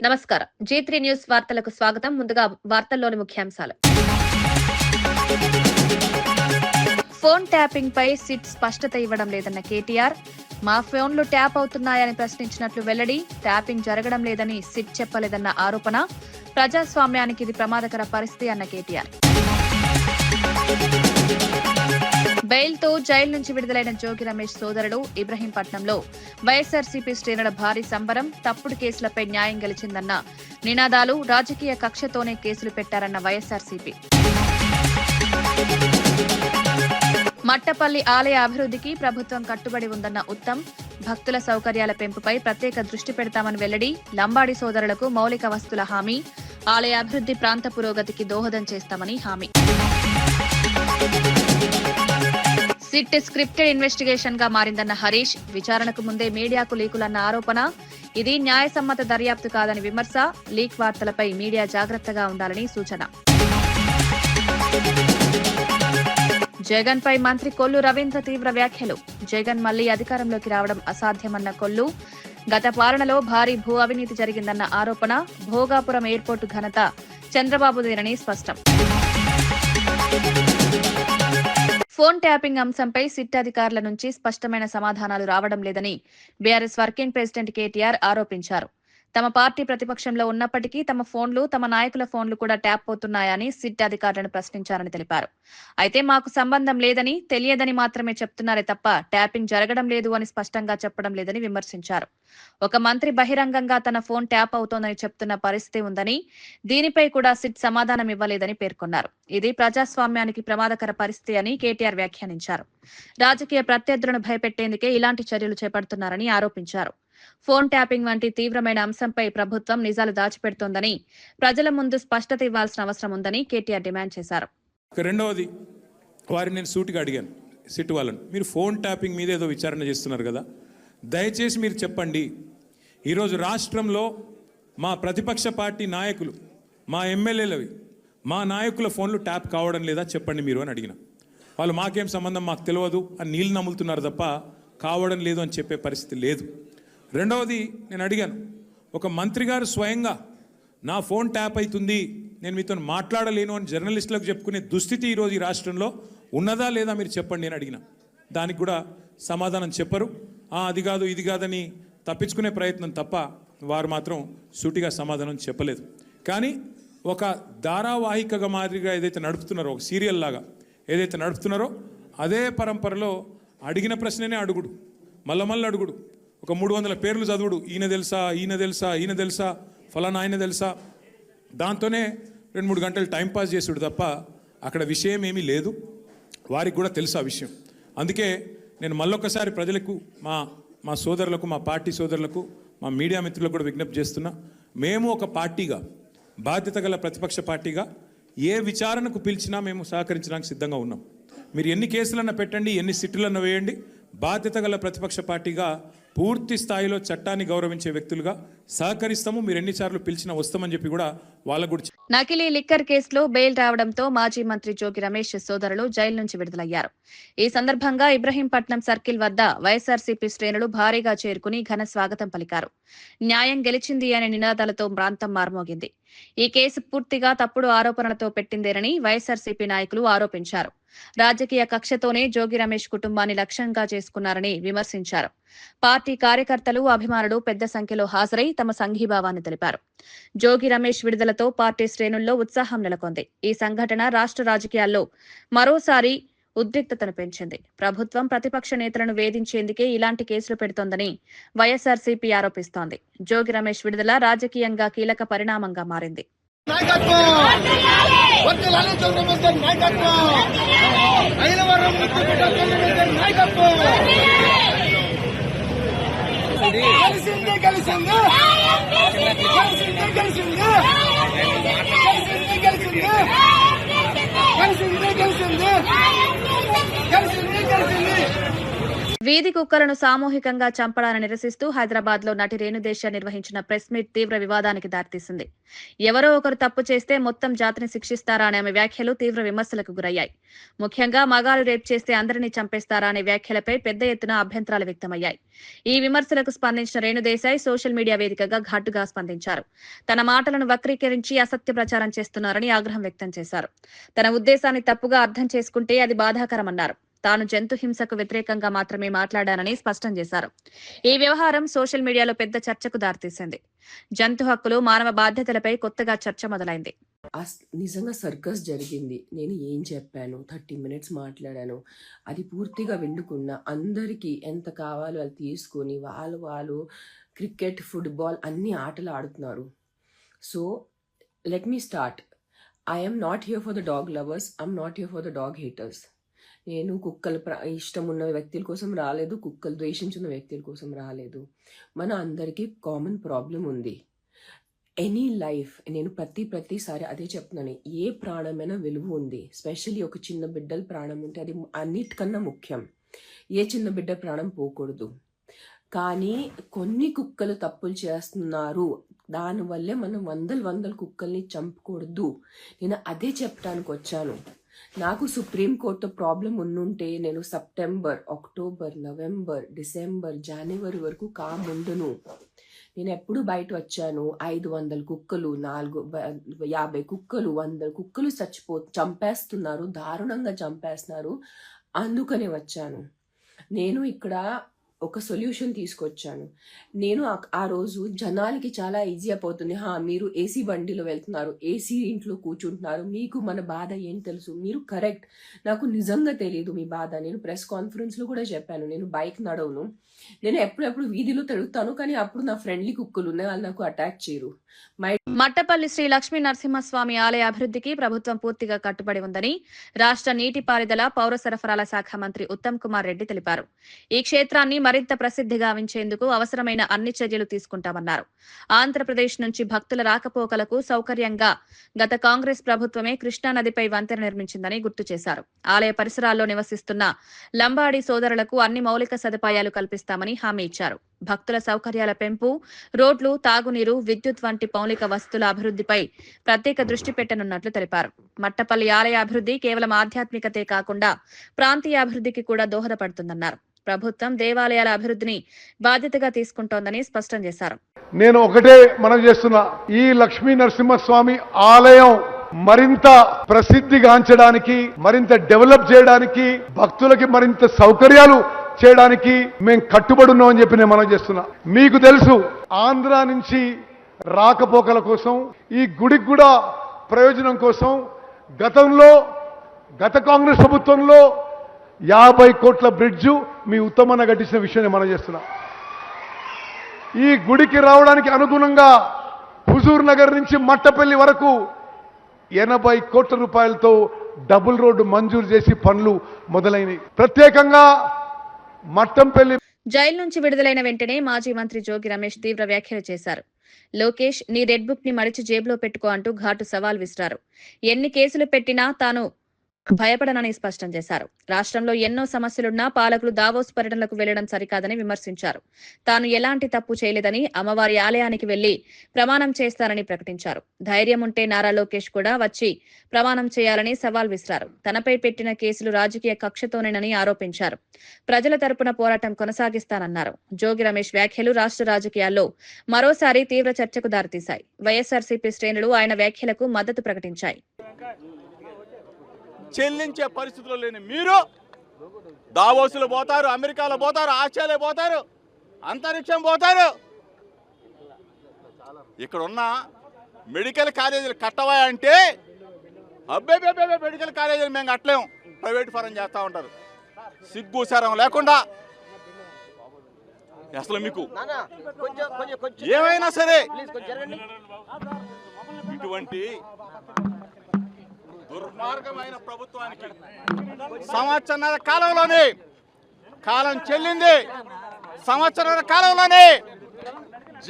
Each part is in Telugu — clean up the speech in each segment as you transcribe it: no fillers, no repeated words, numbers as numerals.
నమస్కారం. G3 న్యూస్ వార్తలకు స్వాగతం. ముందుగా వార్తల్లోని ముఖ్యాంశాలు. ఫోన్ ట్యాపింగ్ పై సిట్ స్పష్టత ఇవ్వడం లేదన్న కేటీఆర్, మా ఫోన్లు ట్యాప్ అవుతున్నాయని ప్రశ్నించినట్లు వెల్లడి, ట్యాపింగ్ జరగడం లేదని సిట్ చెప్పలేదన్న ఆరోపణ, ప్రజాస్వామ్యానికి ఇది ప్రమాదకర పరిస్థితి అన్న కేటీఆర్. బెయిల్తో జైలు నుంచి విడుదలైన జోగి రమేష్ సోదరుడు ఇబ్రహీంపట్నంలో వైఎస్ఆర్సీపీ శ్రేణుల భారీ సంబరం, తప్పుడు కేసులపై న్యాయం గెలిచిందన్న నినాదాలు, రాజకీయ కక్షతోనే కేసులు పెట్టారన్న వైఎస్ఆర్సీపీ. మట్టపల్లి ఆలయ అభివృద్ధికి ప్రభుత్వం కట్టుబడి ఉందన్న ఉత్తమ్, భక్తుల సౌకర్యాల పెంపుపై ప్రత్యేక దృష్టి పెడతామని వెల్లడి, లంబాడి సోదరులకు మౌలిక వస్తుల హామీ, ఆలయ అభివృద్ధి ప్రాంత పురోగతికి దోహదం చేస్తామని హామీ. సిట్ స్క్రిప్టెడ్ ఇన్వెస్టిగేషన్ గా మారిందన్న హరీష్, విచారణకు ముందే మీడియాకు లీకులన్న ఆరోపణ, ఇది న్యాయసమ్మత దర్యాప్తు కాదని విమర్శ, లీక్ వార్తలపై మీడియా జాగ్రత్తగా ఉండాలని సూచన. జగన్ పై మంత్రి కొల్లు రవీంద్ర తీవ్ర వ్యాఖ్యలు, జగన్ మళ్లీ అధికారంలోకి రావడం అసాధ్యమన్న కొల్లు, గత పాలనలో భారీ భూ అవినీతి జరిగిందన్న ఆరోపణ, భోగాపురం ఎయిర్పోర్టు ఘనత చంద్రబాబుదేనని స్పష్టం. ఫోన్ ట్యాపింగ్ అంశంపై సిట్ అధికారుల నుంచి స్పష్టమైన సమాధానాలు రావడం లేదని బీఆర్ఎస్ వర్కింగ్ ప్రెసిడెంట్ కేటీఆర్ ఆరోపించారు. తమ పార్టీ ప్రతిపక్షంలో ఉన్నప్పటికీ తమ ఫోన్లు, తమ నాయకుల ఫోన్లు కూడా ట్యాప్ అవుతున్నాయని సిట్ అధికారులను ప్రశ్నించారని తెలిపారు. అయితే మాకు సంబంధం లేదని, తెలియదని మాత్రమే చెప్తున్నారే తప్ప ట్యాపింగ్ జరగడం లేదు అని స్పష్టంగా చెప్పడం లేదని విమర్శించారు. ఒక మంత్రి బహిరంగంగా తన ఫోన్ ట్యాప్ అవుతోందని చెప్తున్న పరిస్థితి ఉందని, దీనిపై కూడా సిట్ సమాధానం ఇవ్వలేదని పేర్కొన్నారు. ఇది ప్రజాస్వామ్యానికి ప్రమాదకర పరిస్థితి అని కేటీఆర్ వ్యాఖ్యానించారు. రాజకీయ ప్రత్యర్థులను భయపెట్టేందుకే ఇలాంటి చర్యలు చేపడుతున్నారని ఆరోపించారు. ఫోన్ ట్యాపింగ్ వంటి తీవ్రమైన అంశంపై ప్రభుత్వం నిజాలు దాచిపెడుతోందని, ప్రజల ముందు స్పష్టత ఇవ్వాల్సిన అవసరం ఉందని కేటీఆర్ డిమాండ్ చేశారు. రెండవది, వారిని నేను సూటిగా అడిగాను సిట్ వాళ్ళను, మీరు ఫోన్ ట్యాపింగ్ మీద ఏదో విచారణ చేస్తున్నారు కదా, దయచేసి మీరు చెప్పండి, ఈరోజు రాష్ట్రంలో మా ప్రతిపక్ష పార్టీ నాయకులు, మా ఎమ్మెల్యేలవి, మా నాయకుల ఫోన్లు ట్యాప్ కావడం లేదా చెప్పండి మీరు అని అడిగిన. వాళ్ళు మాకేం సంబంధం, మాకు తెలియదు అని నీళ్ళు నమ్ములుతున్నారు తప్ప కావడం లేదు అని చెప్పే పరిస్థితి లేదు. రెండవది, నేను అడిగాను, ఒక మంత్రి గారు స్వయంగా నా ఫోన్ ట్యాప్ అవుతుంది, నేను మీతో మాట్లాడలేను అని జర్నలిస్టులకు చెప్పుకునే దుస్థితి ఈరోజు ఈ రాష్ట్రంలో ఉన్నదా లేదా మీరు చెప్పండి అని అడిగిన. దానికి కూడా సమాధానం చెప్పరు. అది కాదు ఇది కాదని తప్పించుకునే ప్రయత్నం తప్ప వారు మాత్రం సూటిగా సమాధానం చెప్పలేదు. కానీ ఒక ధారావాహికగా మాదిరిగా ఏదైతే నడుపుతున్నారో, ఒక సీరియల్ లాగా ఏదైతే నడుపుతున్నారో అదే పరంపరలో అడిగిన ప్రశ్ననే అడుగుడు, మళ్ళీ అడుగుడు, ఒక 300 పేర్లు చదువుడు, ఈయన తెలుసా, ఈయన తెలుసా, ఈయన తెలుసా, ఫలానా ఆయన తెలుసా, దాంతోనే 2-3 గంటలు టైంపాస్ చేసుడు తప్ప అక్కడ విషయం ఏమీ లేదు. వారికి కూడా తెలుసు ఆ విషయం. అందుకే నేను మళ్ళొక్కసారి ప్రజలకు, మా సోదరులకు, మా పార్టీ సోదరులకు, మా మీడియా మిత్రులకు కూడా విజ్ఞప్తి చేస్తున్నా, మేము ఒక పార్టీగా, బాధ్యత గల ప్రతిపక్ష పార్టీగా ఏ విచారణకు పిలిచినా మేము సహకరించడానికి సిద్ధంగా ఉన్నాం. మీరు ఎన్ని కేసులన్నా పెట్టండి, ఎన్ని సిట్టులన్నా వేయండి, బాధ్యత గల ప్రతిపక్ష పార్టీగా పూర్తి స్థాయిలో చట్టాన్ని గౌరవించే వ్యక్తులుగా సహకరిస్తాము. మీరు ఎన్నిసార్లు పిలిచినా వస్తామని చెప్పి కూడా వాళ్ళకు కూడా. నకిలీ లిక్కర్ కేసులో బెయిల్ రావడంతో మాజీ మంత్రి జోగి రమేష్ సోదరులు జైలు నుంచి విడుదలయ్యారు. ఈ సందర్భంగా ఇబ్రహీంపట్నం సర్కిల్ వద్ద వైఎస్ఆర్సీపీ శ్రేణులు భారీగా చేరుకుని ఘన స్వాగతం పలికారు. న్యాయం గెలిచింది అనే నినాదాలతో ప్రాంతం మార్మోగింది. ఈ కేసు పూర్తిగా తప్పుడు ఆరోపణలతో పెట్టిందేనని వైఎస్ఆర్సీపీ నాయకులు ఆరోపించారు. రాజకీయ కక్షతోనే జోగి రమేష్ కుటుంబాన్ని లక్ష్యంగా చేసుకున్నారని విమర్శించారు. పార్టీ కార్యకర్తలు, అభిమానులు పెద్ద సంఖ్యలో హాజరై తమ సంఘీభావాన్ని తెలిపారు. జోగి రమేష్ విడుదలతో పార్టీ శ్రేణుల్లో ఉత్సాహం నెలకొంది. ఈ సంఘటన రాష్ట్ర రాజకీయాల్లో మరోసారి ఉద్రిక్తతను పెంచింది. ప్రభుత్వం ప్రతిపక్ష నేతలను వేధించేందుకే ఇలాంటి కేసులు పెడుతోందని వైఎస్ఆర్సీపీ ఆరోపిస్తోంది. జోగి రమేష్ విడుదల రాజకీయంగా కీలక పరిణామంగా మారింది. కలిసింది వీధి కుక్కలను సామూహికంగా చంపడాన్ని నిరసిస్తూ హైదరాబాద్ లో నటి రేణుదేశ నిర్వహించిన ప్రెస్ మీట్ తీవ్ర వివాదానికి దారితీసింది. ఎవరో ఒకరు తప్పు చేస్తే మొత్తం జాతిని శిక్షిస్తారా అనే ఆమె వ్యాఖ్యలు తీవ్ర విమర్శలకు గురయ్యాయి. ముఖ్యంగా మగాలు రేప్ చేస్తే అందరినీ చంపేస్తారా అనే వ్యాఖ్యలపై పెద్ద ఎత్తున అభ్యంతరాలు వ్యక్తమయ్యాయి. ఈ విమర్శలకు స్పందించిన రేణుదేశాయ్ సోషల్ మీడియా వేదికగా ఘాటుగా స్పందించారు. తన మాటలను వక్రీకరించి అసత్య ప్రచారం చేస్తున్నారని ఆగ్రహం వ్యక్తం చేశారు. తన ఉద్దేశాన్ని తప్పుగా అర్థం చేసుకుంటే అది బాధాకరమన్నారు. తాను జంతు హింసకు వ్యతిరేకంగా మాత్రమే మాట్లాడానని స్పష్టం చేశారు. ఈ వ్యవహారం సోషల్ మీడియాలో పెద్ద చర్చకు దారితీసింది. జంతు హక్కులు, మానవ బాధ్యతలపై కొత్తగా చర్చ మొదలైంది. నిజంగా సర్కస్ జరిగింది. నేను ఏం చెప్పాను, 30 మినిట్స్ మాట్లాడాను. అది పూర్తిగా విండుకున్న అందరికీ ఎంత కావాలో అది తీసుకొని వాళ్ళు క్రికెట్, ఫుట్బాల్ అన్ని ఆటలు ఆడుతున్నారు. So let me start. I'm not here for the dog lovers, I'm not here for the dog haters. నేను కుక్కల ఇష్టం ఉన్న వ్యక్తుల కోసం రాలేదు, కుక్కలు ద్వేషించిన వ్యక్తుల కోసం రాలేదు. మన అందరికీ కామన్ ప్రాబ్లం ఉంది. ఎనీ లైఫ్, నేను ప్రతిసారి అదే చెప్తున్నాను, ఏ ప్రాణమైనా విలువ ఉంది. స్పెషల్లీ ఒక చిన్న బిడ్డల ప్రాణం ఉంటే అది అన్నిటికన్నా ముఖ్యం. ఏ చిన్న బిడ్డ ప్రాణం పోకూడదు. కానీ కొన్ని కుక్కలు తప్పులు చేస్తున్నారు, దానివల్లే మనం వందల కుక్కల్ని చంపకూడదు. నేను అదే చెప్పడానికి వచ్చాను. నాకు సుప్రీంకోర్టు ప్రాబ్లం ఉండుంటే నేను సెప్టెంబర్, అక్టోబర్, నవంబర్, డిసెంబర్, జనవరి వరకు కాముండును. నేను ఎప్పుడు బయట వచ్చాను, 500 కుక్కలు, 50 కుక్కలు, 100 కుక్కలు చంపేస్తున్నారు, దారుణంగా చంపేస్తున్నారు. అందుకనే వచ్చాను. నేను ఇక్కడ ఒక సొల్యూషన్ తీసుకొచ్చాను. నేను ఆ రోజు జనాలకి చాలా ఈజీ అయిపోతుంది. మీరు ఏసీ బండిలో వెళ్తున్నారు, ఏసీ ఇంట్లో కూర్చుంటున్నారు, మీకు మన బాధ ఏం తెలుసు? మీరు కరెక్ట్, నాకు నిజంగా తెలియదు మీ బాధ. నేను ప్రెస్ కాన్ఫరెన్స్లో కూడా చెప్పాను, నేను బైక్ నడవను, నేను ఎప్పుడెప్పుడు వీధిలో తిరుగుతాను, కానీ అప్పుడు నా ఫ్రెండ్లీ కుక్కలు ఉన్నాయి, వాళ్ళు నాకు అటాక్ చేయరు. మట్టపల్లి శ్రీ లక్ష్మీ నరసింహస్వామి ఆలయ అభివృద్ధికి ప్రభుత్వం పూర్తిగా కట్టుబడి ఉందని రాష్ట్ర నీటిపారుదల, పౌర సరఫరాల శాఖ మంత్రి ఉత్తమ్ కుమార్ రెడ్డి తెలిపారు. ఈ క్షేత్రాన్ని మరింత ప్రసిద్ధి గావించేందుకు అవసరమైన అన్ని చర్యలు తీసుకుంటామన్నారు. ఆంధ్రప్రదేశ్ నుంచి భక్తుల రాకపోకలకు సౌకర్యంగా గత కాంగ్రెస్ ప్రభుత్వమే కృష్ణానదిపై వంతెన నిర్మించిందని గుర్తు చేశారు. ఆలయ పరిసరాల్లో నివసిస్తున్న లంబాడి సోదరులకు అన్ని మౌలిక సదుపాయాలు కల్పిస్తామని హామీ ఇచ్చారు. భక్తుల సౌకర్యాల పెంపు, రోడ్లు, తాగునీరు, విద్యుత్ వంటి మౌలిక వసతుల అభివృద్ధిపై ప్రత్యేక దృష్టి పెట్టనున్నట్లు తెలిపారు. మట్టపల్లి ఆలయ అభివృద్ధి కేవలం ఆధ్యాత్మికతే కాకుండా ప్రాంతీయ అభివృద్ధికి కూడా దోహదపడుతుందన్నారు. ప్రభుత్వం దేవాలయాల అభివృద్ధిని బాధ్యతగా తీసుకుంటోందని స్పష్టం చేశారు. నేను ఒకటే మనం చేస్తున్నా, ఈ లక్ష్మీ నరసింహస్వామి ఆలయం మరింత ప్రసిద్ధిగాంచడానికి, మరింత డెవలప్ చేయడానికి, భక్తులకి మరింత సౌకర్యాలు చేయడానికి మేము కట్టుబడి ఉన్నామని చెప్పి నేను మనం చేస్తున్నా. మీకు తెలుసు, ఆంధ్ర నుంచి రాకపోకల కోసం, ఈ గుడికి కూడా ప్రయోజనం కోసం గత కాంగ్రెస్ ప్రభుత్వంలో 50 కోట్ల బ్రిడ్జు మీ ఉత్తమన్న కట్టించిన విషయాన్ని మనం చేస్తున్నాం. ఈ గుడికి రావడానికి అనుగుణంగా హుజూర్ నగర్ నుంచి మట్టపల్లి వరకు 80 కోట్ల రూపాయలతో డబుల్ రోడ్డు మంజూరు చేసి పనులు మొదలైనవి. ప్రత్యేకంగా మట్టంపల్లి జైలు నుంచి విడుదలైన వెంటనే మాజీ మంత్రి జోగి రమేష్ తీవ్ర వ్యాఖ్యలు చేశారు. లోకేష్, నీ రెడ్ బుక్ ని మడిచి జేబులో పెట్టుకో అంటూ ఘాటు సవాల్ విసిరారు. ఎన్ని కేసులు పెట్టినా తాను భయపడనని స్పష్టం చేశారు. రాష్ట్రంలో ఎన్నో సమస్యలున్నా పాలకులు దావోస్ పర్యటనలకు వెళ్లడం సరికాదని విమర్శించారు. తాను ఎలాంటి తప్పు చేయలేదని, అమ్మవారి ఆలయానికి వెళ్లి ప్రమాణం చేస్తారని ప్రకటించారు. ధైర్యం ఉంటే నారా లోకేష్ కూడా వచ్చి ప్రమాణం చేయాలని సవాల్ విసిరారు. తనపై పెట్టిన కేసులు రాజకీయ కక్షతోనేనని ఆరోపించారు. ప్రజల తరపున పోరాటం కొనసాగిస్తానన్నారు. జోగి రమేష్ వ్యాఖ్యలు రాష్ట్ర రాజకీయాల్లో మరోసారి తీవ్ర చర్చకు దారితీశాయి. వైఎస్ఆర్సీపీ శ్రేణులు ఆయన వ్యాఖ్యలకు మద్దతు ప్రకటించాయి. చెల్లించే పరిస్థితుల్లో లేని మీరు దావోసులు పోతారు, అమెరికాలో పోతారు, ఆస్ట్రేలియా పోతారు, అంతరిక్షం పోతారు. ఇక్కడ ఉన్న మెడికల్ కాలేజీలు కట్టవా అంటే అబ్బే మెడికల్ కాలేజీలు మేము కట్టలేము, ప్రైవేట్ ఫారం చేస్తూ ఉంటారు. సిగ్గుసారం లేకుండా అసలు మీకు ఏమైనా సరే ఇటువంటి దుర్మార్గమైన ప్రభుత్వానికి సంవత్సరాల కాలంలోనే కాలం చెల్లింది. సంవత్సరాల కాలంలోనే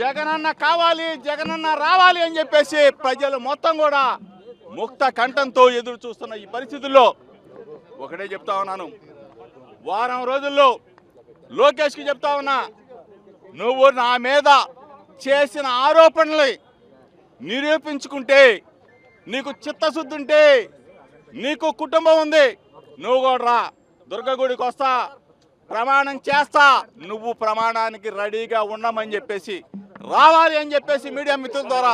జగనన్న కావాలి, జగనన్న రావాలి అని చెప్పేసి ప్రజలు మొత్తం కూడా ముక్త కంఠంతో ఎదురు చూస్తున్న ఈ పరిస్థితుల్లో ఒకటే చెప్తా ఉన్నాను, వారం రోజుల్లో లోకేష్కి చెప్తా ఉన్నా, నువ్వు నా మీద చేసిన ఆరోపణలు నిరూపించుకుంటే, నీకు చిత్తశుద్ధి ఉంటే, నీకు కుటుంబం ఉంది, నువ్వు కూడా రా, దుర్గగుడికి వస్తా, ప్రమాణం చేస్తా, నువ్వు ప్రమాణానికి రెడీగా ఉండమని చెప్పేసి రావాలి అని చెప్పేసి మీడియా మిత్రుల ద్వారా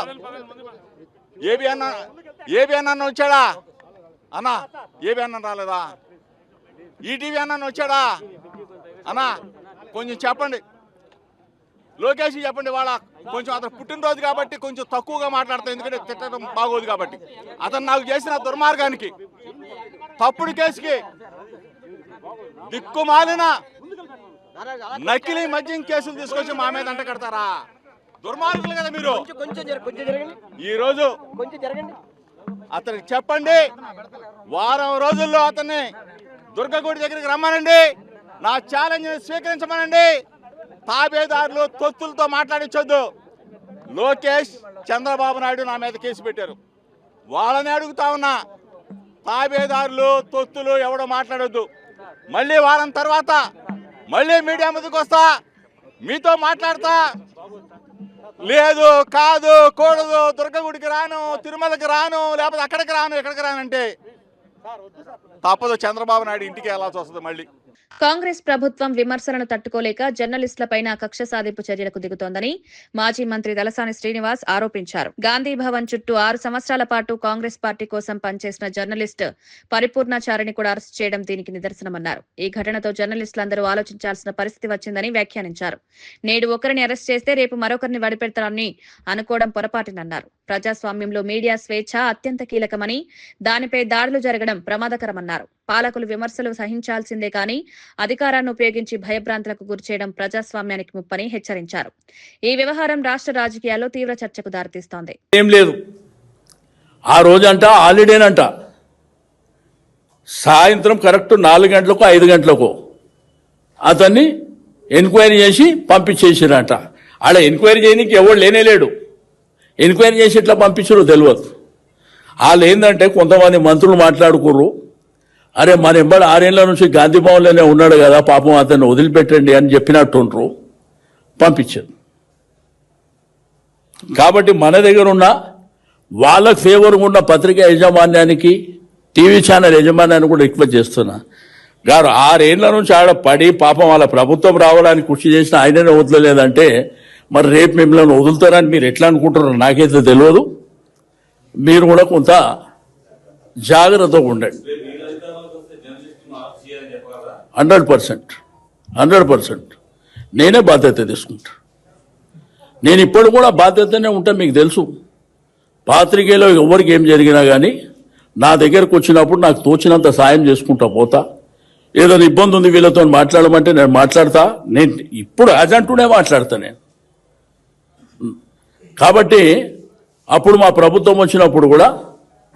ఏబి అన్న వచ్చాడా అన్నా? ఏబి అన్న రాలేదా? ఈటీవీ అన్న వచ్చాడా అన్నా? కొంచెం చెప్పండి, లోకేష్ చెప్పండి. వాళ్ళ కొంచెం అతను పుట్టినరోజు కాబట్టి కొంచెం తక్కువగా మాట్లాడతాం, ఎందుకంటే తిట్టడం బాగోదు కాబట్టి. అతను నాకు చేసిన దుర్మార్గానికి, తప్పుడు కేసుకి, దిక్కుమాలిన నకిలీ మద్యం కేసులు తీసుకొచ్చి మా మీద అంట కడతారా? దుర్మార్గులు కదా మీరు. ఈరోజు అతనికి చెప్పండి, వారం రోజుల్లో అతన్ని దుర్గగుడి దగ్గరికి రమ్మనండి, నా ఛాలెంజ్ స్వీకరించమనండి. తాబేదారులు తొత్తులతో మాట్లాడించొద్దు. లోకేష్, చంద్రబాబు నాయుడు నా మీద కేసు పెట్టారు, వాళ్ళని అడుగుతా ఉన్నా. తాబేదారులు తొత్తులు ఎవడో మాట్లాడొద్దు. మళ్ళీ వారం తర్వాత మళ్ళీ మీడియా ముందుకు వస్తా, మీతో మాట్లాడతా. లేదు, కాదు, కూడదు, దుర్గగుడికి రాను, తిరుమలకి రాను, లేకపోతే అక్కడికి రాను, ఎక్కడికి రానంటే తప్పదు. చంద్రబాబు నాయుడు ఇంటికి వెళ్ళాల్సి వస్తుంది మళ్ళీ. కాంగ్రెస్ ప్రభుత్వం విమర్శలను తట్టుకోలేక జర్నలిస్టులపైన కక్ష సాధింపు చర్యలకు దిగుతోందని మాజీ మంత్రి తలసాని శ్రీనివాస్ ఆరోపించారు. గాంధీ భవన్ చుట్టూ 6 సంవత్సరాల పాటు కాంగ్రెస్ పార్టీ కోసం పనిచేసిన జర్నలిస్ట్ పరిపూర్ణాచారిని కూడా అరెస్టు చేయడం దీనికి నిదర్శనమన్నారు. ఈ ఘటనతో జర్నలిస్టులందరూ ఆలోచించాల్సిన పరిస్థితి వచ్చిందని వ్యాఖ్యానించారు. నేడు ఒకరిని అరెస్ట్ చేస్తే రేపు మరొకరిని వడిపెడతారని అనుకోవడం పొరపాటినన్నారు. ప్రజాస్వామ్యంలో మీడియా స్వేచ్ఛ అత్యంత కీలకమని, దానిపై దాడులు జరగడం ప్రమాదకరమన్నారు. పాలకులు విమర్శలు సహించాల్సిందే కానీ అధికారాన్ని ఉపయోగించి భయభ్రాంతులకు గురిచేయడం ప్రజాస్వామ్యానికి ముప్పని హెచ్చరించారు. ఈ వ్యవహారం రాష్ట్ర రాజకీయాల్లో తీవ్ర చర్చకు దారితీస్తోంది. ఏం లేదు, ఆ రోజంట హాలిడేనంట. సాయంత్రం కరెక్ట్ 4 గంటలకు 5 గంటలకు అతన్ని ఎంక్వైరీ చేసి పంపించేసిరంట. ఆడ ఎంక్వైరీ చేయడానికి ఎవడు లేనేలేడు. ఎంక్వైరీ చేసి ఎట్లా పంపించారో తెలియదు. వాళ్ళు ఏంటంటే కొంతమంది మంత్రులు మాట్లాడుకోరు, అరే మన ఎంబడి 6 ఏళ్ల నుంచి గాంధీ భవన్లోనే ఉన్నాడు కదా, పాపం అతన్ని వదిలిపెట్టండి అని చెప్పినట్టుండ్రు, పంపించారు. కాబట్టి మన దగ్గర ఉన్న వాళ్ళకు ఫేవర్గా ఉన్న పత్రికా యాజమాన్యానికి, టీవీ ఛానల్ యాజమాన్యాన్ని కూడా రిక్వెస్ట్ చేస్తున్నా, గారు 6 ఏళ్ల నుంచి ఆడ పడి పాపం వాళ్ళ ప్రభుత్వం రావడానికి కృషి చేసిన ఆయననే వదలలేదంటే మరి రేపు మిమ్మల్ని వదులుతారని మీరు ఎట్లా అనుకుంటారో నాకైతే తెలియదు. మీరు కూడా కొంత జాగ్రత్తగా ఉండండి. 100% నేనే బాధ్యత తీసుకుంటా. నేను ఇప్పుడు కూడా బాధ్యతనే ఉంటా. మీకు తెలుసు, పాత్రికేయులో ఎవరికి ఏం జరిగినా కానీ నా దగ్గరకు వచ్చినప్పుడు నాకు తోచినంత సాయం చేసుకుంటా పోతా. ఏదైనా ఇబ్బంది ఉంది వీళ్ళతో మాట్లాడమంటే నేను మాట్లాడతా. నేను ఇప్పుడు అజంటూనే మాట్లాడతా నేను. కాబట్టి అప్పుడు మా ప్రభుత్వం వచ్చినప్పుడు కూడా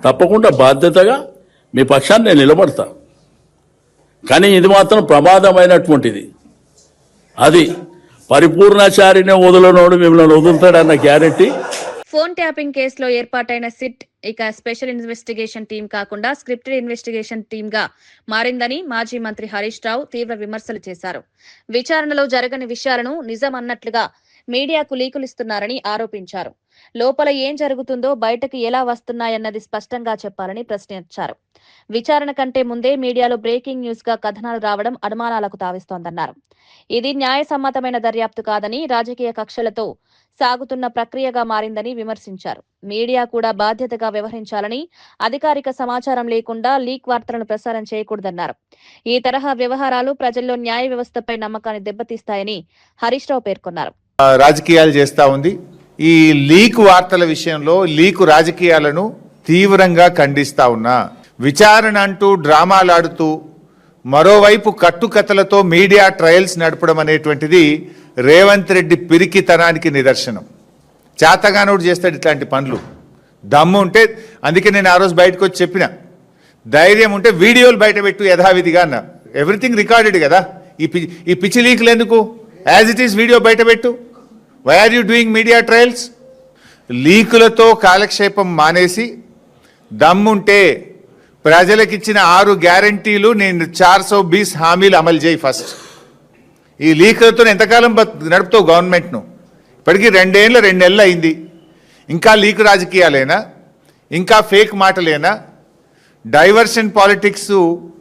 తప్పకుండా బాధ్యతగా మీ పక్షాన్ని నేను నిలబడతా. కానీ ఇది మాత్రం ప్రమాదమైనటువంటిది. అది పరిపూర్ణాచారినే వదలనోడు మిమ్మల్ని వదులుతాడన్న గ్యారెంటీ. ఫోన్ ట్యాపింగ్ కేసులో ఏర్పాటైన సిట్ ఇక స్పెషల్ ఇన్వెస్టిగేషన్ టీం కాకుండా స్క్రిప్టెడ్ ఇన్వెస్టిగేషన్ టీమ్ గా మారిందని మాజీ మంత్రి హరీష్ రావు తీవ్ర విమర్శలు చేశారు. విచారణలో జరగని విషయాలను నిజం అన్నట్లుగా మీడియాకు లీకులిస్తున్నారని ఆరోపించారు. లోపల ఏం జరుగుతుందో బయటకు ఎలా వస్తున్నాయన్నది స్పష్టంగా చెప్పాలని ప్రశ్నించారు. విచారణ కంటే ముందే మీడియాలో బ్రేకింగ్ న్యూస్ గా కథనాలు రావడం అనుమానాలకు తావిస్తోందన్నారు. ఇది న్యాయసమ్మతమైన దర్యాప్తు కాదని, రాజకీయ కక్షలతో సాగుతున్న ప్రక్రియగా మారిందని విమర్శించారు. మీడియా కూడా బాధ్యతగా వ్యవహరించాలని, అధికారిక సమాచారం లేకుండా లీక్ వార్తలను ప్రసారం చేయకూడదన్నారు. ఈ తరహా వ్యవహారాలు ప్రజల్లో న్యాయ వ్యవస్థపై నమ్మకాన్ని దెబ్బతీస్తాయని హరీష్ రావు పేర్కొన్నారు. రాజకీయాలు చేస్తా ఉంది. ఈ లీక్ వార్తల విషయంలో లీకు రాజకీయాలను తీవ్రంగా ఖండిస్తా ఉన్నా. విచారణ అంటూ డ్రామాలాడుతూ మరోవైపు కట్టుకథలతో మీడియా ట్రయల్స్ నడపడం అనేటువంటిది రేవంత్ రెడ్డి పిరికితనానికి నిదర్శనం. చేతగానోడు చేస్తాడు ఇట్లాంటి పనులు. దమ్ము ఉంటే, అందుకే నేను ఆ రోజు బయటకు వచ్చి చెప్పిన, ధైర్యం ఉంటే వీడియోలు బయట పెట్టు యథావిధిగా అన్న. ఎవ్రీథింగ్ రికార్డెడ్ కదా. ఈ పిచ్చి లీకులు ఎందుకు? యాజ్ ఇట్ ఈస్ వీడియో బయట పెట్టు. Why are you doing media trials? లీకులతో కాలక్షేపం మానేసి దమ్ముంటే ప్రజలకిచ్చిన 6 గ్యారంటీలు, నేను 420 హామీలు అమలు చేయి. ఫస్ట్ ఈ లీకులతో ఎంతకాలం నడుపుతావు గవర్నమెంట్ను? ఇప్పటికీ 2 నెలలు అయింది. ఇంకా లీక్ రాజకీయాలేనా? ఇంకా ఫేక్ మాటలేనా? డైవర్షన్ పాలిటిక్స్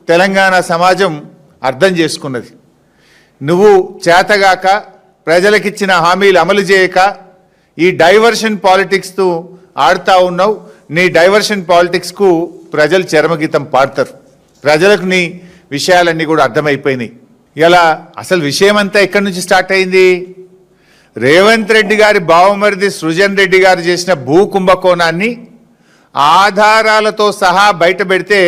తెలంగాణ సమాజం అర్థం చేసుకున్నది. నువ్వు చేతగాక ప్రజలకిచ్చిన హామీలు అమలు చేయక ఈ డైవర్షన్ పాలిటిక్స్తో ఆడుతూ ఉన్నావు. నీ డైవర్షన్ పాలిటిక్స్కు ప్రజలు చరమగీతం పాడతారు. ప్రజలకు నీ విషయాలన్నీ కూడా అర్థమైపోయినాయి. ఇలా అసలు విషయం అంతా ఎక్కడి నుంచి స్టార్ట్ అయింది? రేవంత్ రెడ్డి గారి బావమరిది సృజన్ రెడ్డి గారు చేసిన భూ కుంభకోణాన్ని ఆధారాలతో సహా బయట పెడితే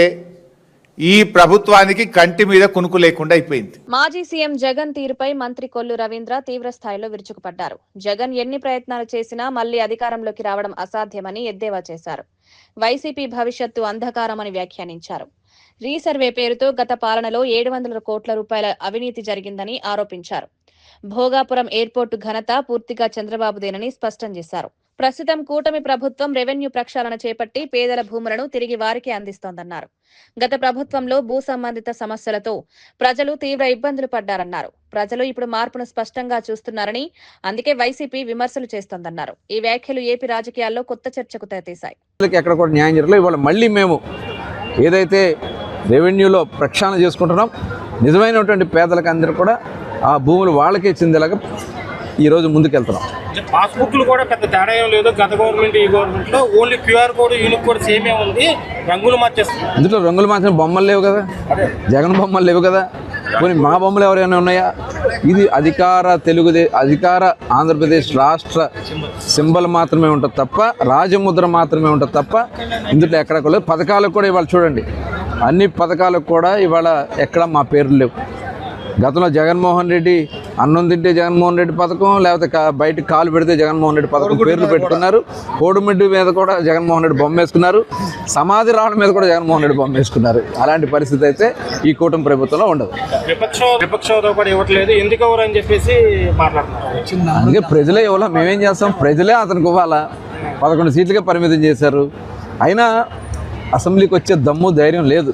ఈ ప్రభుత్వానికి కంటి మీద కునుకు లేకుండా అయిపోయింది. మాజీ సీఎం జగన్ తీరుపై మంత్రి కొల్లు రవీంద్ర తీవ్ర స్థాయిలో విరుచుకుపడ్డారు. జగన్ ఎన్ని ప్రయత్నాలు చేసినా మళ్లీ అధికారంలోకి రావడం అసాధ్యమని ఎద్దేవా చేశారు. వైసీపీ భవిష్యత్తు అంధకారమని వ్యాఖ్యానించారు. రీసర్వే పేరుతో గత పాలనలో 700 కోట్ల రూపాయల అవినీతి జరిగిందని ఆరోపించారు. భోగాపురం ఎయిర్పోర్టు ఘనత పూర్తిగా చంద్రబాబుదేనని స్పష్టం చేశారు. ప్రస్తుతం కూటమి ప్రభుత్వం రెవెన్యూ ప్రక్షాళన చేపట్టి పేదల భూములను తిరిగి వారికి అందిస్తోందన్నారు. గత ప్రభుత్వంలో భూ సంబంధిత సమస్యలతో ప్రజలు తీవ్ర ఇబ్బందులు పడ్డారన్నారు. ప్రజలు ఇప్పుడు మార్పును స్పష్టంగా చూస్తున్నారని, అందుకే వైసీపీ విమర్శలు చేస్తోందన్నారు. ఈ వ్యాఖ్యలు ఏపీ రాజకీయాల్లో కొత్త చర్చకు తెరతీశాయి. ఎక్కడ కూడా న్యాయం జరగలేదు. ఇవాళ మళ్ళీ మేము ఏదైతే రెవెన్యూలో ప్రక్షాళన చేసుకుంటున్నాం, నిజమైనటువంటి పేదలకు అందరూ కూడా ఆ భూములు వాళ్ళకే చెందేలాగా ఈరోజు ముందుకెళ్తున్నాం. పాస్బుక్లు కూడా పెద్ద తేడా ఏం లేదు. గత గవర్నమెంట్ ఈ గవర్నమెంట్లో only QR code unique code సేమే ఉంది. రంగులు మార్చేస్తుంది. ఇందులో రంగులు మార్చిన బొమ్మలు లేవు కదా, జగన్ బొమ్మలు లేవు కదా, కొన్ని మా బొమ్మలు ఎవరైనా ఉన్నాయా? ఇది అధికార ఆంధ్రప్రదేశ్ రాష్ట్ర సింబల్ మాత్రమే ఉంటుంది తప్ప, రాజముద్ర మాత్రమే ఉంటుంది తప్ప ఇందులో ఎక్కడ కూడా పథకాలకు కూడా ఇవాళ చూడండి, అన్ని పథకాలకు కూడా ఇవాళ ఎక్కడ మా పేర్లు లేవు. గతంలో జగన్మోహన్ రెడ్డి అన్నం తింటే జగన్మోహన్ రెడ్డి పథకం, లేకపోతే బయటకు కాలు పెడితే జగన్మోహన్ రెడ్డి పథకం పేర్లు పెట్టుకున్నారు. కోడిమిడ్డి మీద కూడా జగన్మోహన్ రెడ్డి బొమ్మ వేసుకున్నారు. సమాధి రావడం మీద కూడా జగన్మోహన్ రెడ్డి బొమ్మ వేసుకున్నారు. అలాంటి పరిస్థితి అయితే ఈ కూటమి ప్రభుత్వంలో ఉండదు. విపక్షంతో కూడా ఇవ్వట్లేదు, ఎందుకు ఎవరు అని చెప్పేసి మాట్లాడుతున్నారు. అందుకే ప్రజలే ఇవ్వాలా, మేమేం చేస్తాం? ప్రజలే అతనికి ఇవ్వాలా. 11 సీట్లకే పరిమితం చేశారు. అయినా అసెంబ్లీకి వచ్చే దమ్ము ధైర్యం లేదు.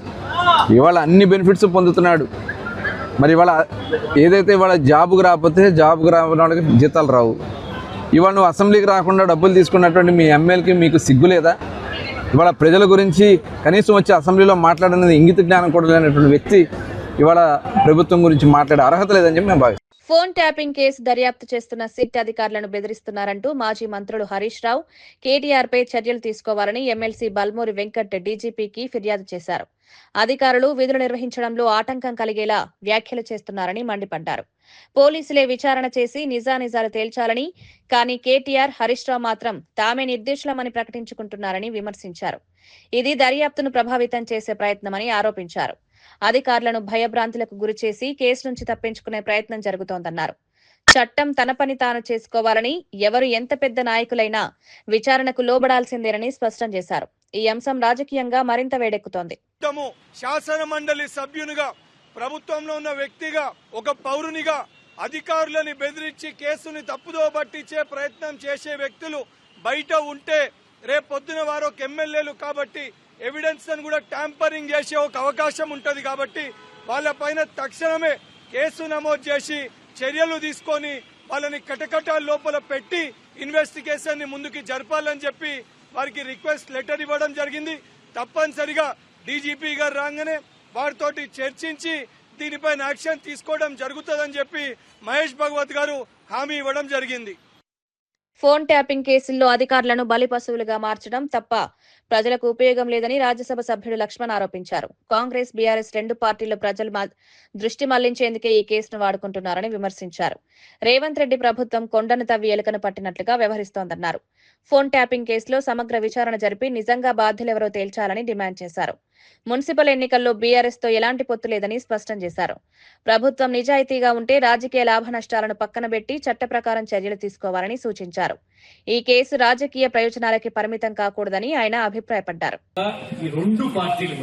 ఇవాళ అన్ని బెనిఫిట్స్ పొందుతున్నాడు. మరి ఇవాళ ఏదైతే ఇవాళ జాబుకు రాకపోతే జాబుకు రాని వాళ్ళకి జీతాలు రావు. ఇవాళ నువ్వు అసెంబ్లీకి రాకుండా డబ్బులు తీసుకున్నటువంటి మీ ఎమ్మెల్యేకి మీకు సిగ్గు లేదా? ఇవాళ ప్రజల గురించి కనీసం వచ్చి అసెంబ్లీలో మాట్లాడినది ఇంగిత జ్ఞానం కూడా లేనటువంటి వ్యక్తి ఇవాళ ప్రభుత్వం గురించి మాట్లాడే అర్హత లేదని చెప్పి మేము భావిస్తాం. ఫోన్ ట్యాపింగ్ కేసు దర్యాప్తు చేస్తున్న సిట్ అధికారులను బెదిరిస్తున్నారంటూ మాజీ మంత్రులు హరీష్ రావు, కేటీఆర్ పై చర్యలు తీసుకోవాలని ఎమ్మెల్సీ బల్మూరి వెంకట్ డీజీపీకి ఫిర్యాదు చేశారు. అధికారులు విధులు నిర్వహించడంలో ఆటంకం కలిగేలా వ్యాఖ్యలు చేస్తున్నారని మండిపడ్డారు. పోలీసులే విచారణ చేసి నిజానిజాలు తేల్చాలని, కానీ కేటీఆర్, హరీష్ రావు మాత్రం తామే నిర్దేశులమని ప్రకటించుకుంటున్నారని విమర్శించారు. ఇది దర్యాప్తును ప్రభావితం చేసే ప్రయత్నమని ఆరోపించారు. అధికారులను భయభ్రాంతులకు గురిచేసి కేసు నుంచి తప్పించుకునే ప్రయత్నం జరుగుతోందన్నారు. చట్టం తన పని తాను చేసుకోవాలని, ఎవరు ఎంత పెద్ద నాయకులైనా విచారణకు లోబడాల్సిందేనని స్పష్టం చేశారు. ఈ అంశం రాజకీయంగా మరింత వేడెక్కుతోంది. శాసన మండలి సభ్యునిగా, ప్రభుత్వంలో ఉన్న వ్యక్తిగా, ఒక పౌరునిగా అధికారులని బెదిరించి కేసుని తప్పుదో పట్టించే ప్రయత్నం చేసే వ్యక్తులు బయట ఉంటే రేపొద్దున వారు ఒక ఎమ్మెల్యేలు కాబట్టి ఎవిడెన్స్ అని కూడా ట్యాంపరింగ్ చేసే ఒక అవకాశం ఉంటుంది. కాబట్టి వాళ్ళపైన తక్షణమే కేసు నమోదు చేసి చర్యలు తీసుకొని వాళ్ళని కటకటాల లోపల పెట్టి ఇన్వెస్టిగేషన్ ని ముందుకు జరపాలని చెప్పి వారికి రిక్వెస్ట్ లెటర్ ఇవ్వడం జరిగింది. తప్పనిసరిగా డీజీపీ గారు రాగానే వారితోటి చర్చించి దీనిపైన యాక్షన్ తీసుకోవడం జరుగుతుందని చెప్పి మహేష్ భగవత్ గారు హామీ ఇవ్వడం జరిగింది. ఫోన్ ట్యాపింగ్ కేసుల్లో అధికారులను బలిపశువులుగా మార్చడం తప్ప ప్రజలకు ఉపయోగం లేదని రాజ్యసభ సభ్యుడు లక్ష్మణ్ ఆరోపించారు. కాంగ్రెస్, బీఆర్ఎస్ రెండు పార్టీల ప్రజలు దృష్టి మళ్లించేందుకే ఈ కేసును వాడుకుంటున్నారని విమర్శించారు. రేవంత్ రెడ్డి ప్రభుత్వం కొండను తవ్వి ఎలుకను పట్టినట్లుగా వ్యవహరిస్తోందన్నారు. ఫోన్ ట్యాపింగ్ కేసులో సమగ్ర విచారణ జరిపి నిజంగా బాధ్యులెవరో తేల్చాలని డిమాండ్ చేశారు. మున్సిపల్ ఎన్నికల్లో బీఆర్ఎస్ తో ఎలాంటి పొత్తు లేదని స్పష్టం చేశారు. ప్రభుత్వం నిజాయితీగా ఉంటే రాజకీయ లాభ నష్టాలను పక్కన పెట్టి చట్ట ప్రకారం చర్యలు తీసుకోవాలని సూచించారు. ఈ కేసు రాజకీయ ప్రయోజనాలకి పరిమితం కాకూడదని ఆయన అభిప్రాయపడ్డారు. ఈ రెండు పార్టీలు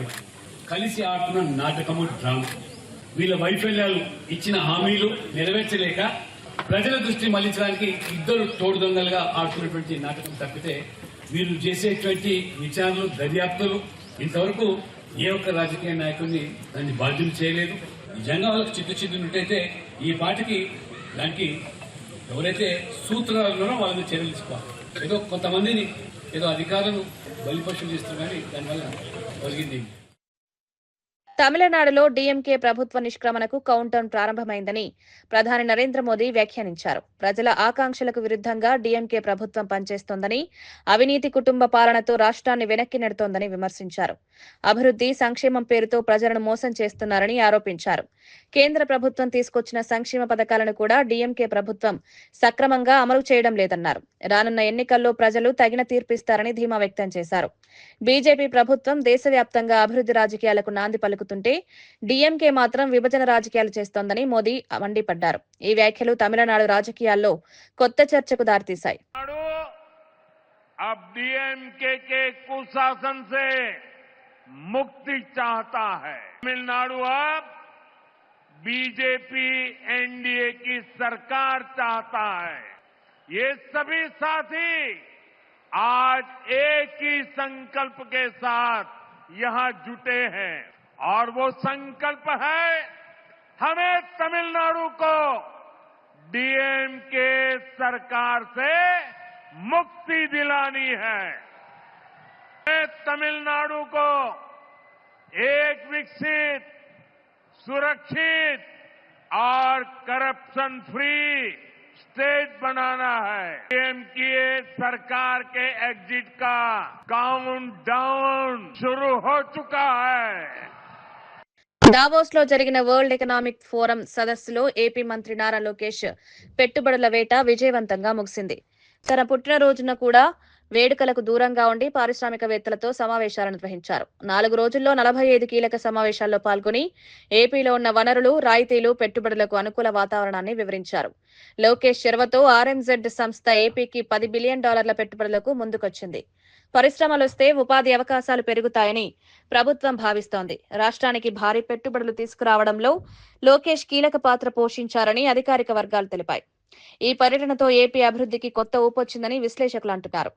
కలిసి ఆడుతున్న నాటకము, డ్రామా, వీళ్ళ వైఫల్యాలు, ఇచ్చిన హామీలు నెరవేర్చలేక ప్రజల దృష్టి మళ్లించడానికి ఇద్దరు తోడు దొంగలుగా ఆడుతున్నటువంటి నాటకం తప్పితే వీళ్ళు చేసేటువంటి విచారణలు, దర్యాప్తులు ఇంతవరకు ఏ ఒక్క రాజకీయ నాయకుడిని దాన్ని బాధ్యులు చేయలేదు. నిజంగా వాళ్ళకి చిత్తశుద్ధి ఉంటైతే ఈ పాటికి దానికి ఎవరైతే సూత్రాలున్నారో వాళ్ళని చర్యలు తీసుకోవాలి. ఏదో కొంతమందిని ఏదో అధికారులను బలిపశులు చేస్తారు కానీ దానివల్ల కలిగింది. తమిళనాడులో డీఎంకే ప్రభుత్వ నిష్క్రమణకు కౌంటౌన్ ప్రారంభమైందని ప్రధాని నరేంద్ర మోదీ వ్యాఖ్యానించారు. ప్రజల ఆకాంక్షలకు విరుద్ధంగా డీఎంకే ప్రభుత్వం పనిచేస్తోందని, అవినీతి కుటుంబ పాలనతో రాష్ట్రాన్ని వెనక్కి నెడుతోందని విమర్శించారు. అభివృద్ధి, సంక్షేమం పేరుతో ప్రజలను మోసం చేస్తున్నారని ఆరోపించారు. కేంద్ర ప్రభుత్వం తీసుకొచ్చిన సంక్షేమ పథకాలను కూడా డీఎంకే ప్రభుత్వం సక్రమంగా అమలు చేయడం లేదన్నారు. రానున్న ఎన్నికల్లో ప్రజలు తగిన తీర్పిస్తారని ధీమా వ్యక్తం చేశారు. బీజేపీ ప్రభుత్వం దేశవ్యాప్తంగా అభివృద్ధి రాజకీయాలకు నాంది పలుకుతుంటే డీఎంకే మాత్రం విభజన రాజకీయాలు చేస్తోందని మోదీ మండిపడ్డారు. ఈ వ్యాఖ్యలు తమిళనాడు రాజకీయాల్లో కొత్త చర్చకు దారితీశాయి. अब डीएमके के कुशासन से मुक्ति चाहता है. तमिलनाडु अब बीजेपी एनडीए की सरकार चाहता है. ये सभी साथी आज एक ही संकल्प के साथ यहां जुटे हैं और वो संकल्प है हमें तमिलनाडु को डीएमके सरकार से मुक्ति दिलानी है. तमिलनाडु को एक विकसित, सुरक्षित और करप्शन फ्री स्टेट बनाना है. डीएमके सरकार के एग्जिट का काउंटडाउन शुरू हो चुका है. దావోస్ లో జరిగిన వరల్డ్ ఎకనామిక్ ఫోరం సదస్సులో ఏపీ మంత్రి నారా లోకేష్ పెట్టుబడుల వేట విజయవంతంగా ముగిసింది. తన పుట్టినరోజున కూడా వేడుకలకు దూరంగా ఉండి పారిశ్రామికవేత్తలతో సమావేశాలు నిర్వహించారు. 4 రోజుల్లో 45 కీలక సమావేశాల్లో పాల్గొని ఏపీలో ఉన్న వనరులు, రాయితీలు, పెట్టుబడులకు అనుకూల వాతావరణాన్ని వివరించారు. లోకేష్ చొరవతో ఆర్ఎంజెడ్ సంస్థ ఏపీకి $10 బిలియన్ పెట్టుబడులకు ముందుకొచ్చింది. పరిశ్రమలొస్తే ఉపాధి అవకాశాలు పెరుగుతాయని ప్రభుత్వం భావిస్తోంది. రాష్ట్రానికి భారీ పెట్టుబడులు తీసుకురావడంలో లోకేష్ కీలక పాత్ర పోషించారని అధికారిక వర్గాలు తెలిపాయి. ఈ పర్యటనతో ఏపీ అభివృద్ధికి కొత్త ఊపొచ్చిందని విశ్లేషకులు అంటున్నారు.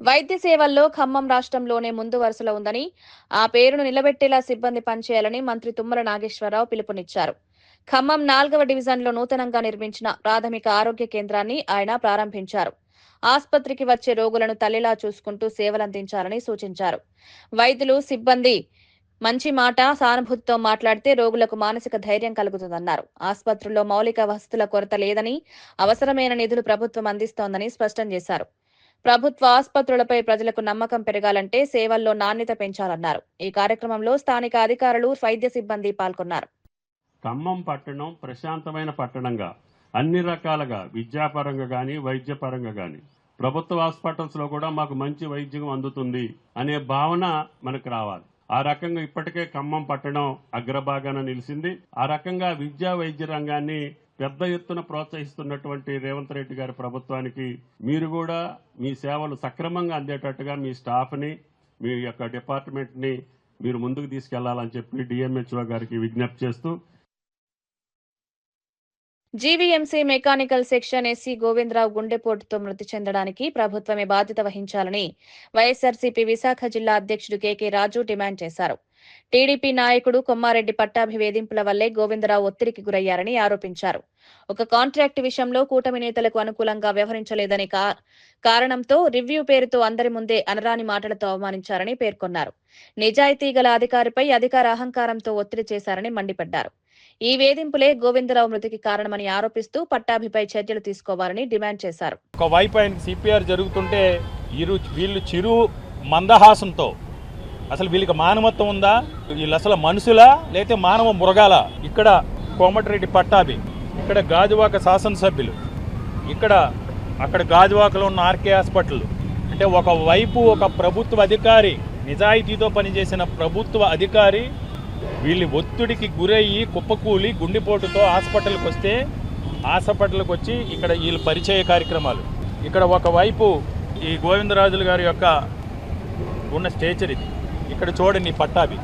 వైద్య సేవల్లో ఖమ్మం రాష్ట్రంలోనే ముందు వరుసలో ఉందని, ఆ పేరును నిలబెట్టేలా సిబ్బంది పనిచేయాలని మంత్రి తుమ్మల నాగేశ్వరరావు పిలుపునిచ్చారు. ఖమ్మం 4వ డివిజన్లో నూతనంగా నిర్మించిన ప్రాథమిక ఆరోగ్య కేంద్రాన్ని ఆయన ప్రారంభించారు. ఆసుపత్రికి వచ్చే రోగులను తల్లిలా చూసుకుంటూ సేవలందించాలని సూచించారు. వైద్యులు, సిబ్బంది మంచి మాట, సానుభూతితో మాట్లాడితే రోగులకు మానసిక ధైర్యం కలుగుతుందన్నారు. ఆసుపత్రుల్లో మౌలిక వసతుల కొరత లేదని, అవసరమైన నిధులు ప్రభుత్వం అందిస్తోందని స్పష్టం చేశారు. ప్రభుత్వ ఆసుపత్రులపై ప్రజలకు నమ్మకం పెరగాలంటే సేవల్లో నాణ్యత పెంచాలన్నారు. ఈ కార్యక్రమంలో స్థానిక అధికారులు, వైద్య సిబ్బంది పాల్గొన్నారు. ఖమ్మం పట్టణం ప్రశాంతమైన పట్టణంగా అన్ని రకాలుగా విద్యాపరంగా కానీ వైద్యపరంగా కానీ ప్రభుత్వ హాస్పిటల్స్ లో కూడా మాకు మంచి వైద్యం అందుతుంది అనే భావన మనకు రావాలి. ఆ రకంగా ఇప్పటికే ఖమ్మం పట్టణం అగ్రభాగాన నిలిచింది. ఆ రకంగా విద్యా వైద్య రంగాన్ని పెద్ద ఎత్తున ప్రోత్సహిస్తున్నటువంటి రేవంత్ రెడ్డి గారి ప్రభుత్వానికి మీరు కూడా మీ సేవలు సక్రమంగా అందేటట్టుగా మీ స్టాఫ్ని, మీ యొక్క డిపార్ట్మెంట్ని మీరు ముందుకు తీసుకెళ్లాలని చెప్పి డిఎంహెచ్ఓ గారికి విజ్ఞప్తి చేస్తూ, GVMC mechanical section SC Govindarao గుండెపోటుతో మృతి చెందడానికి ప్రభుత్వమే బాధ్యత వహించాలని వైఎస్ఆర్సీపీ విశాఖ జిల్లా అధ్యక్షుడు కేకే రాజు డిమాండ్ చేశారు. టీడీపీ నాయకుడు కొమ్మారెడ్డి పట్టాభి వేధింపుల వల్లే గోవిందరావు ఒత్తిడికి గురయ్యారని ఆరోపించారు. ఒక కాంట్రాక్టు విషయంలో కూటమి నేతలకు అనుకూలంగా వ్యవహరించలేదని కారణంతో రివ్యూ పేరుతో అందరి ముందే అనరాని మాటలతో అవమానించారని పేర్కొన్నారు. నిజాయితీ గల అధికారిపై అధికార అహంకారంతో ఒత్తిడి చేశారని మండిపడ్డారు. ఈ వేధింపులే గోవిందరావు మృతికి కారణమని ఆరోపిస్తూ పట్టాభిపై చర్యలు తీసుకోవాలని డిమాండ్ చేశారు. ఒకవైపు ఆయనకి సిపిఆర్ జరుగుతుంటే వీళ్ళు చిరు మందహాసంతో అసలు వీళ్ళకి మానవత్వం ఉందా, వీళ్ళు అసలు మనుషులా లేకపోతే మానవ మృగాల? ఇక్కడ కోమటిరెడ్డి పట్టాభి, ఇక్కడ గాజువాక శాసనసభ్యులు, అక్కడ గాజువాకలో ఉన్న ఆర్కే హాస్పిటల్, అంటే ఒకవైపు ఒక ప్రభుత్వ అధికారి, నిజాయితీతో పనిచేసిన ప్రభుత్వ అధికారి వీళ్ళు ఒత్తిడికి గురయ్యి కుప్పకూలి గుండెపోటుతో హాస్పిటల్కి వచ్చి ఇక్కడ వీళ్ళు పరిచయ కార్యక్రమాలు. ఇక్కడ ఒకవైపు ఈ గోవిందరాజులు గారి యొక్క ఉన్న స్టేచర్ ఇది. ఇక్కడ చూడండి పట్టాభి.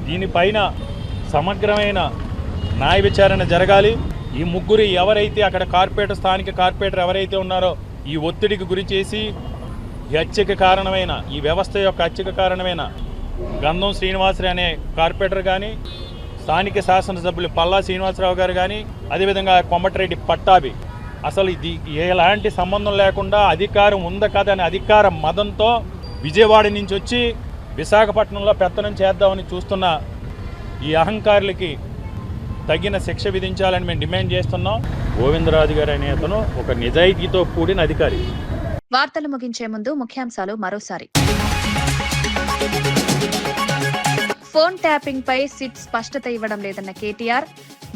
దీనిపైన సమగ్రమైన న్యాయ విచారణ జరగాలి. ఈ ముగ్గురు ఎవరైతే అక్కడ స్థానిక కార్పొరేటర్ ఎవరైతే ఉన్నారో ఈ ఒత్తిడికి గురి చేసి ఈ హత్యకు కారణమైన, ఈ వ్యవస్థ యొక్క హత్యకు కారణమైన గంధం శ్రీనివాసరావు అనే కార్పొరేటర్ కానీ, స్థానిక శాసనసభ్యులు పల్లా శ్రీనివాసరావు గారు కానీ, అదేవిధంగా కోమటిరెడ్డి పట్టాభి, అసలు ఇది ఎలాంటి సంబంధం లేకుండా అధికారం ఉందా కదా అనే అధికార మదంతో విజయవాడ నుంచి వచ్చి విశాఖపట్నంలో పెత్తనం చేద్దామని చూస్తున్న ఈ అహంకారులకి తగిన శిక్ష విధించాలని మేము డిమాండ్ చేస్తున్నాం. గోవిందరాజు గారు అనే అతను ఒక నిజాయితీతో కూడిన అధికారి. వార్తలు ముగించే ముందు ముఖ్యాంశాలు మరోసారి. ఫోన్ ట్యాపింగ్ పై సిట్ స్పష్టత ఇవ్వడం లేదన్న కేటీఆర్.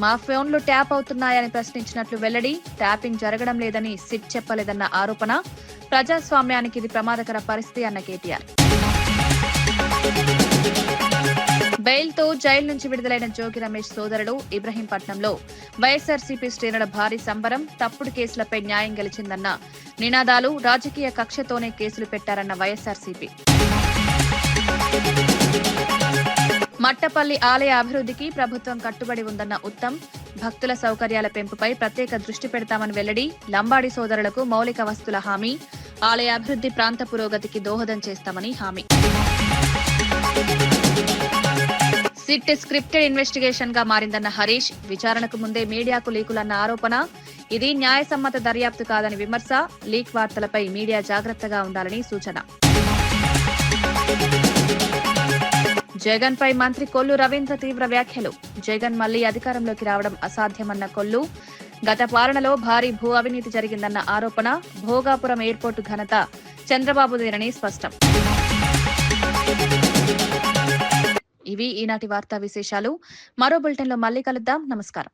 మా ఫోన్లు ట్యాప్ అవుతున్నాయని ప్రశ్నించినట్లు వెల్లడి. ట్యాపింగ్ జరగడం లేదని సిట్ చెప్పలేదన్న ఆరోపణ. ప్రజాస్వామ్యానికి ఇది ప్రమాదకర పరిస్థితి అన్న కేటీఆర్. బెయిల్తో జైలు నుంచి విడుదలైన జోగి రమేష్ సోదరుడు ఇబ్రహీంపట్నంలో వైఎస్ఆర్సీపీ శ్రేణుల భారీ సంబరం. తప్పుడు కేసులపై న్యాయం గెలిచిందన్న నినాదాలు. రాజకీయ కక్షతోనే కేసులు పెట్టారన్న వైఎస్ఆర్సీపీ. మట్టపల్లి ఆలయ అభివృద్ధికి ప్రభుత్వం కట్టుబడి ఉందన్న ఉత్తమ్. భక్తుల సౌకర్యాల పెంపుపై ప్రత్యేక దృష్టి పెడతామని వెల్లడి. లంబాడి సోదరులకు మౌలిక వస్తుల హామీ. ఆలయ అభివృద్ధి ప్రాంత పురోగతికి దోహదం చేస్తామని హామీ. సిట్ స్క్రిప్టెడ్ ఇన్వెస్టిగేషన్ గా మారిందన్న హరీష్. విచారణకు ముందే మీడియాకు లీకులన్న ఆరోపణ. ఇది న్యాయసమ్మత దర్యాప్తు కాదని విమర్శ. లీక్ వార్తలపై మీడియా జాగ్రత్తగా ఉండాలని సూచన. జగన్ పై మంత్రి కొల్లు రవీంద్ర తీవ్ర వ్యాఖ్యలు. జగన్ మళ్లీ అధికారంలోకి రావడం అసాధ్యమన్న కొల్లు. గత పాలనలో భారీ భూ అవినీతి జరిగిందన్న ఆరోపణ. భోగాపురం ఎయిర్పోర్టు ఘనత చంద్రబాబుదేనని స్పష్టం. ఇవి ఈనాటి వార్తా విశేషాలు. మరో బులెటిన్లో మళ్లీ కలుద్దాం. నమస్కారం.